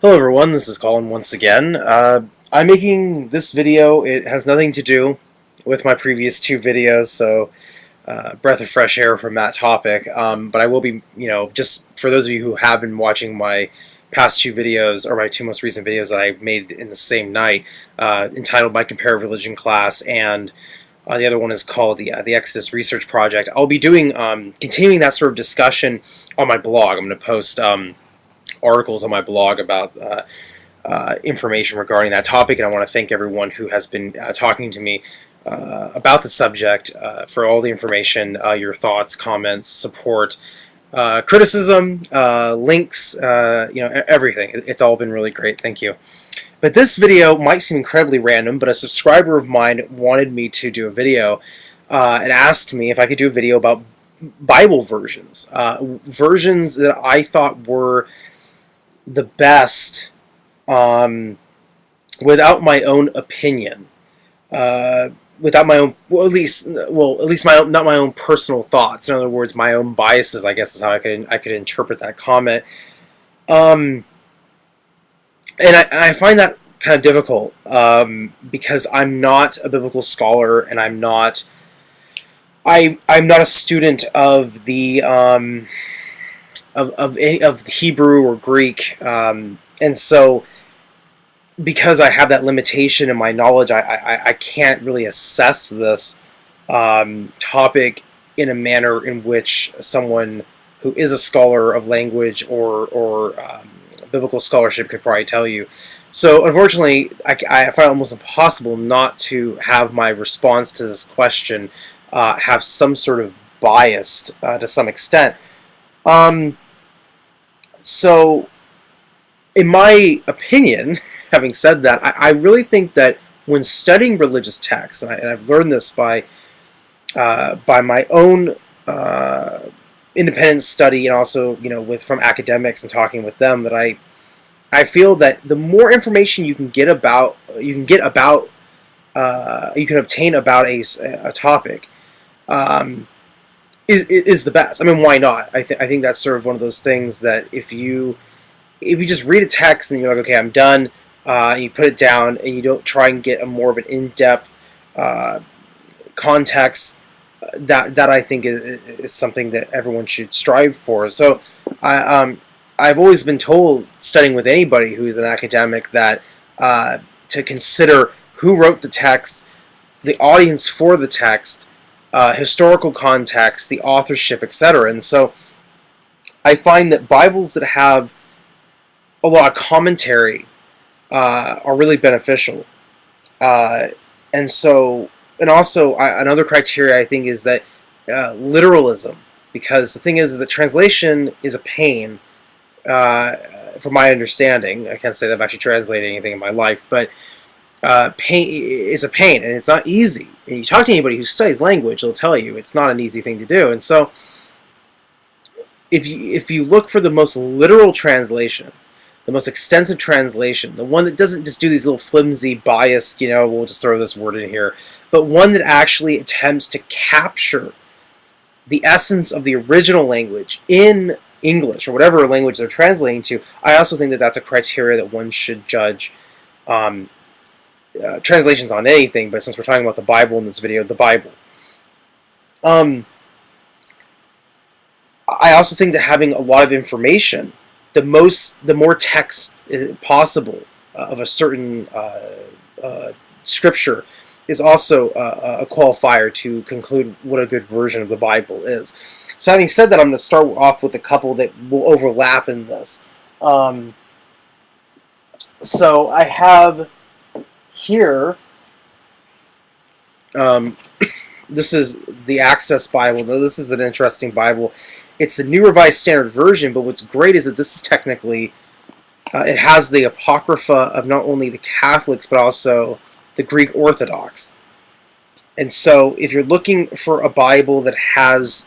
Hello everyone, this is Colin once again. I'm making this video. It has nothing to do with my previous two videos, so breath of fresh air from that topic. But I will be, just for those of you who have been watching my past two videos, or my two most recent videos that I made in the same night, entitled My Comparative Religion Class, and the other one is called the Exodus Research Project. I'll be doing, continuing that sort of discussion on my blog. I'm going to post articles on my blog about information regarding that topic, and I want to thank everyone who has been talking to me about the subject for all the information, your thoughts, comments, support, criticism, links, everything. It's all been really great. Thank you. But this video might seem incredibly random, but a subscriber of mine wanted me to do a video and asked me if I could do a video about Bible versions, versions that I thought were the best, without my own opinion, without my own, at least my own, not my own personal thoughts. In other words, my own biases, I guess, is how I could interpret that comment. And I find that kind of difficult because I'm not a biblical scholar, and I'm not a student of the of Hebrew or Greek, and so because I have that limitation in my knowledge, I can't really assess this topic in a manner in which someone who is a scholar of language or biblical scholarship could probably tell you. So unfortunately, I find it almost impossible not to have my response to this question have some sort of bias to some extent. So, in my opinion, having said that, I really think that when studying religious texts, and I've learned this by my own independent study, and also from academics and talking with them, that I feel that the more information you can obtain about a topic, is the best. I mean, why not? I think that's sort of one of those things that if you just read a text and you're like, okay, I'm done, and you put it down, and you don't try and get a more of an in-depth context, that I think is something that everyone should strive for. So I've always been told, studying with anybody who is an academic, that to consider who wrote the text, the audience for the text, historical context, the authorship, etc. And so I find that Bibles that have a lot of commentary are really beneficial. And also another criteria I think is that literalism, because the thing is that translation is a pain, from my understanding. I can't say that I've actually translated anything in my life, but pain is a pain, and it's not easy. And you talk to anybody who studies language, they'll tell you it's not an easy thing to do. And so if you look for the most literal translation, the most extensive translation, the one that doesn't just do these little flimsy, biased, we'll just throw this word in here, but one that actually attempts to capture the essence of the original language in English, or whatever language they're translating to, I also think that that's a criteria that one should judge translations on anything, but since we're talking about the Bible in this video, the Bible. I also think that having a lot of information, the more text possible of a certain scripture, is also a qualifier to conclude what a good version of the Bible is. So having said that, I'm going to start off with a couple that will overlap in this. So I have here, this is the Access Bible. Now, this is an interesting Bible. It's the New Revised Standard Version, but what's great is that this is technically, it has the Apocrypha of not only the Catholics, but also the Greek Orthodox. And so if you're looking for a Bible that has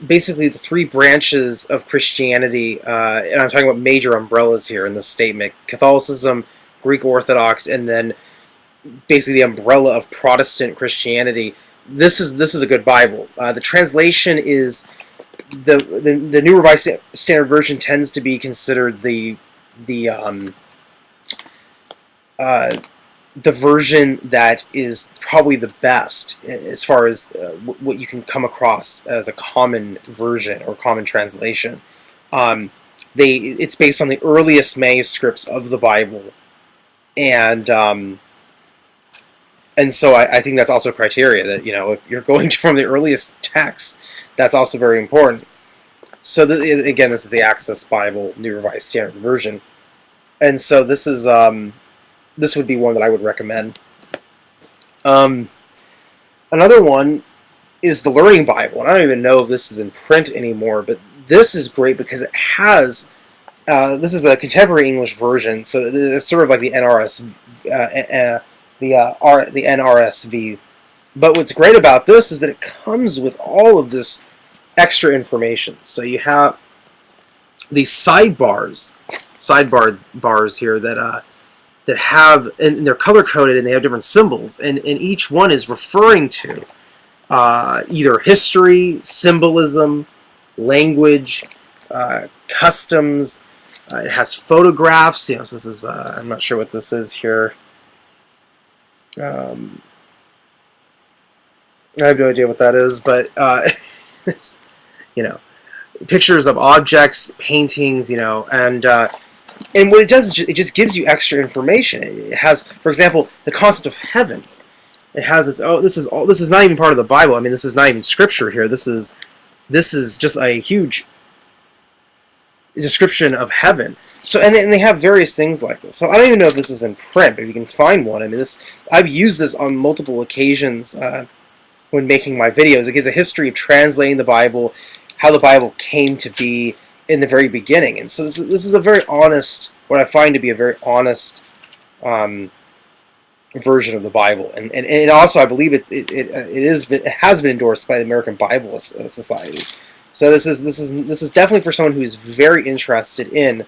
basically the three branches of Christianity, and I'm talking about major umbrellas here in this statement: Catholicism, Greek Orthodox, and then basically the umbrella of Protestant Christianity. This is a good Bible. The translation is the New Revised Standard Version tends to be considered the the uh, the version that is probably the best as far as what you can come across as a common version or common translation. Um, it's based on the earliest manuscripts of the Bible, and so I think that's also a criteria that, if you're going from the earliest texts, that's also very important. So again, this is the Access Bible, New Revised Standard Version, and so this is this would be one that I would recommend. Another one is the Learning Bible, and I don't even know if this is in print anymore, but this is great because it has this is a contemporary English version, so it's sort of like the the NRSV. But what's great about this is that it comes with all of this extra information. So you have these sidebars here that have, and they're color coded and they have different symbols, and each one is referring to either history, symbolism, language, customs. It has photographs. So this is I'm not sure what this is here. I have no idea what that is, but it's, pictures of objects, paintings, and what it does is it just gives you extra information. It has, for example, the concept of heaven. It has this. Oh, this is not even part of the Bible. I mean, this is not even scripture here. This is just a huge description of heaven. So, and they have various things like this. So I don't even know if this is in print, but if you can find one. I mean, I've used this on multiple occasions when making my videos. It gives a history of translating the Bible, how the Bible came to be in the very beginning. And so this is a very honest, what I find to be a very honest version of the Bible. And also, I believe it has been endorsed by the American Bible Society. So this is definitely for someone who's very interested in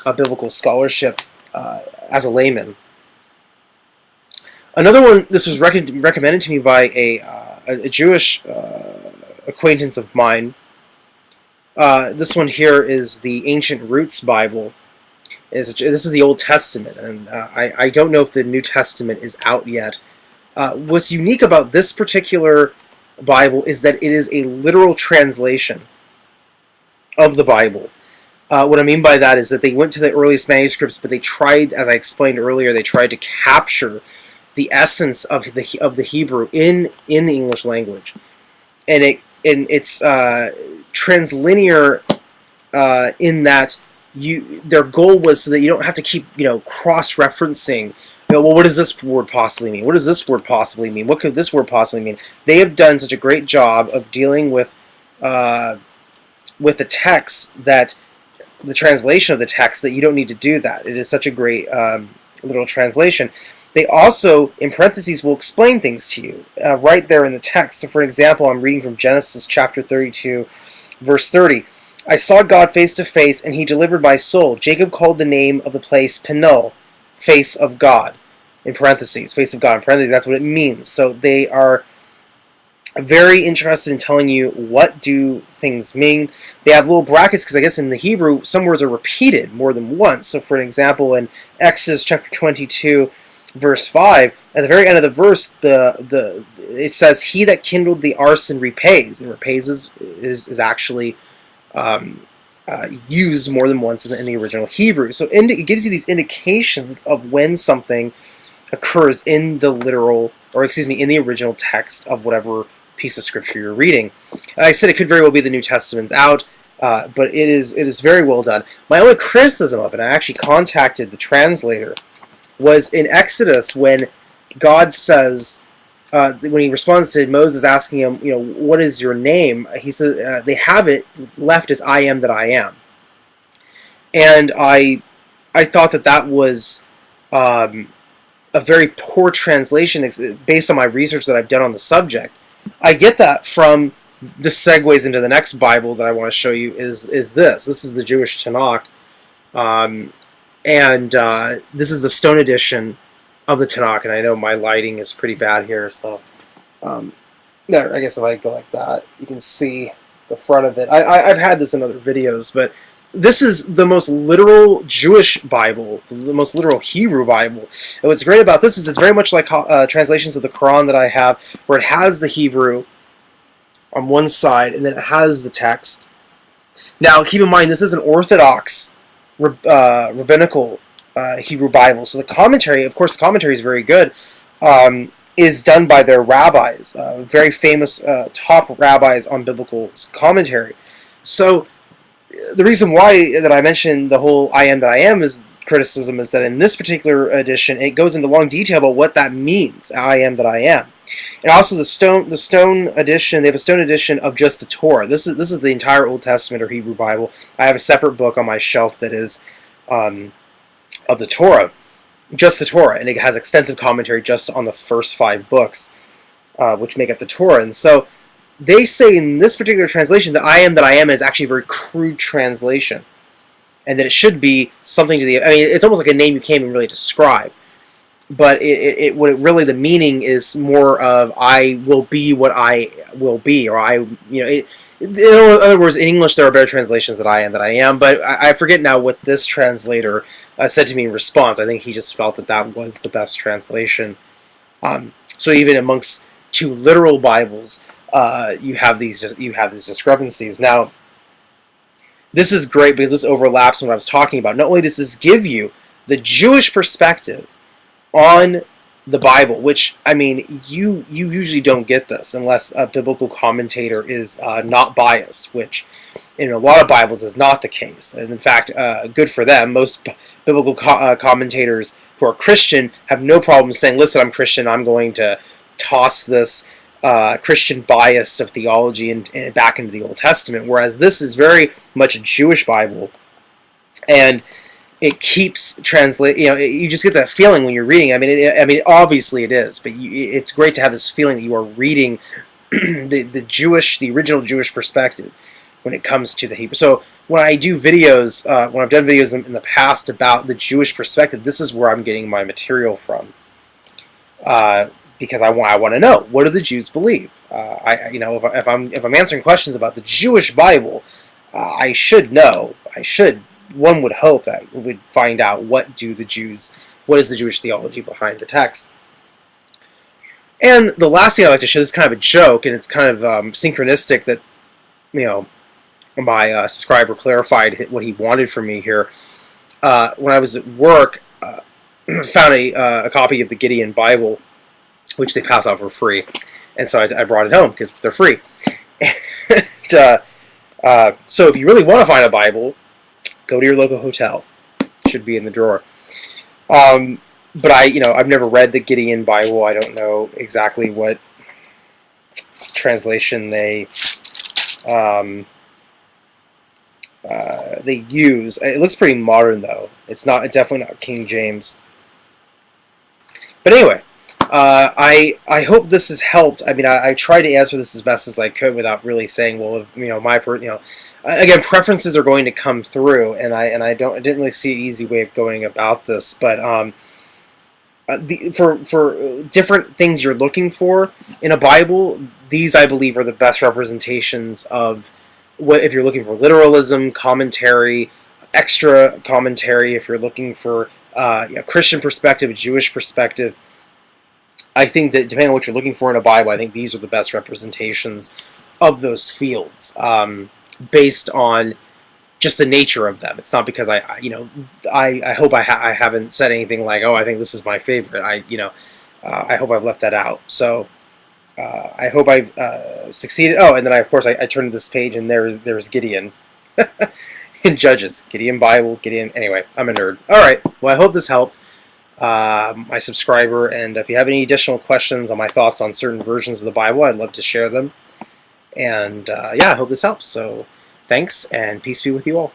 biblical scholarship as a layman. Another one, this was recommended to me by a Jewish acquaintance of mine. This one here is the Ancient Roots Bible. This is the Old Testament, and I don't know if the New Testament is out yet. What's unique about this particular Bible is that it is a literal translation of the Bible. What I mean by that is that they went to the earliest manuscripts, but they tried, as I explained earlier, they tried to capture the essence of the Hebrew in the English language, and it's translinear in that their goal was so that you don't have to keep cross-referencing. Well, what does this word possibly mean? What does this word possibly mean? What could this word possibly mean? They have done such a great job of dealing with the text, that the translation of the text, that you don't need to do that. It is such a great literal translation. They also, in parentheses, will explain things to you right there in the text. So, for example, I'm reading from Genesis chapter 32, verse 30. I saw God face to face, and he delivered my soul. Jacob called the name of the place Peniel, face of God, in parentheses. Face of God, in parentheses, that's what it means. So they are very interested in telling you what do things mean. They have little brackets because I guess in the Hebrew, some words are repeated more than once. So, for an example, in Exodus chapter 22, verse 5, at the very end of the verse, it says, "He that kindled the arson repays." And repays is actually used more than once in the original Hebrew. So it gives you these indications of when something occurs in the literal, or excuse me, in the original text of whatever piece of scripture you're reading. I said it could very well be the New Testament's out, but it is very well done. My only criticism of it, I actually contacted the translator, was in Exodus when God says, when he responds to Moses asking him, what is your name? He says they have it left as "I am that I am," and I thought that was a very poor translation based on my research that I've done on the subject. I get that from the segues into the next Bible that I want to show you is this. This is the Jewish Tanakh, and this is the Stone edition of the Tanakh, and I know my lighting is pretty bad here, so there, I guess if I go like that, you can see the front of it. I've had this in other videos, but this is the most literal Jewish Bible, the most literal Hebrew Bible. And what's great about this is it's very much like translations of the Quran that I have, where it has the Hebrew on one side, and then it has the text. Now, keep in mind, this is an Orthodox rabbinical Hebrew Bible, so the commentary, of course, the commentary is very good, is done by their rabbis, very famous top rabbis on biblical commentary. So the reason why that I mentioned the whole "I am that I am" is criticism is that in this particular edition, it goes into long detail about what that means. "I am that I am," and also the Stone edition. They have a Stone edition of just the Torah. This is the entire Old Testament or Hebrew Bible. I have a separate book on my shelf that is of the Torah, just the Torah, and it has extensive commentary just on the first 5 books, which make up the Torah. And so they say in this particular translation that "I am that I am" is actually a very crude translation, and that it should be something to the, I mean, it's almost like a name you can't even really describe. But what it really, the meaning is more of "I will be what I will be," or in other words, in English there are better translations that "I am that I am," but I forget now what this translator said to me in response. I think he just felt that that was the best translation. So even amongst 2 literal Bibles, you have these discrepancies. Now, this is great because this overlaps with what I was talking about. Not only does this give you the Jewish perspective on the Bible, which, I mean, you usually don't get this unless a biblical commentator is not biased, which in a lot of Bibles is not the case. And in fact, good for them. Most biblical commentators who are Christian have no problem saying, "Listen, I'm Christian, I'm going to toss this Christian bias of theology and back into the Old Testament," whereas this is very much a Jewish Bible, and it keeps you just get that feeling when you're reading. I mean, obviously it is, but it's great to have this feeling that you are reading the original Jewish perspective when it comes to the Hebrew. So when I do videos, when I've done videos in the past about the Jewish perspective, this is where I'm getting my material from. Because I want to know, what do the Jews believe? If I'm answering questions about the Jewish Bible, I should know. One would hope that we would find out what is the Jewish theology behind the text. And the last thing I like to show, this is kind of a joke, and it's kind of synchronistic that my subscriber clarified what he wanted from me here. When I was at work, found a copy of the Gideon Bible, which they pass out for free, and so I brought it home because they're free. And, so if you really want to find a Bible, go to your local hotel. It should be in the drawer. But I've never read the Gideon Bible. I don't know exactly what translation they use. It looks pretty modern though. It's definitely not King James. But anyway, I hope this has helped. I mean, I tried to answer this as best as I could without really saying, well, again, preferences are going to come through, and I didn't really see an easy way of going about this, but for different things you're looking for in a Bible, these I believe are the best representations of what, if you're looking for literalism, commentary, extra commentary, if you're looking for a Christian perspective, a Jewish perspective. I think that depending on what you're looking for in a Bible, I think these are the best representations of those fields, based on just the nature of them. It's not because I hope I haven't said anything like, oh, I think this is my favorite. I hope I've left that out. So I hope I've succeeded. Oh, and then of course I turned to this page and there's Gideon in Judges, Gideon Bible, Gideon. Anyway, I'm a nerd. All right. Well, I hope this helped my subscriber, and if you have any additional questions on my thoughts on certain versions of the Bible, I'd love to share them. And yeah, I hope this helps. So thanks, and peace be with you all.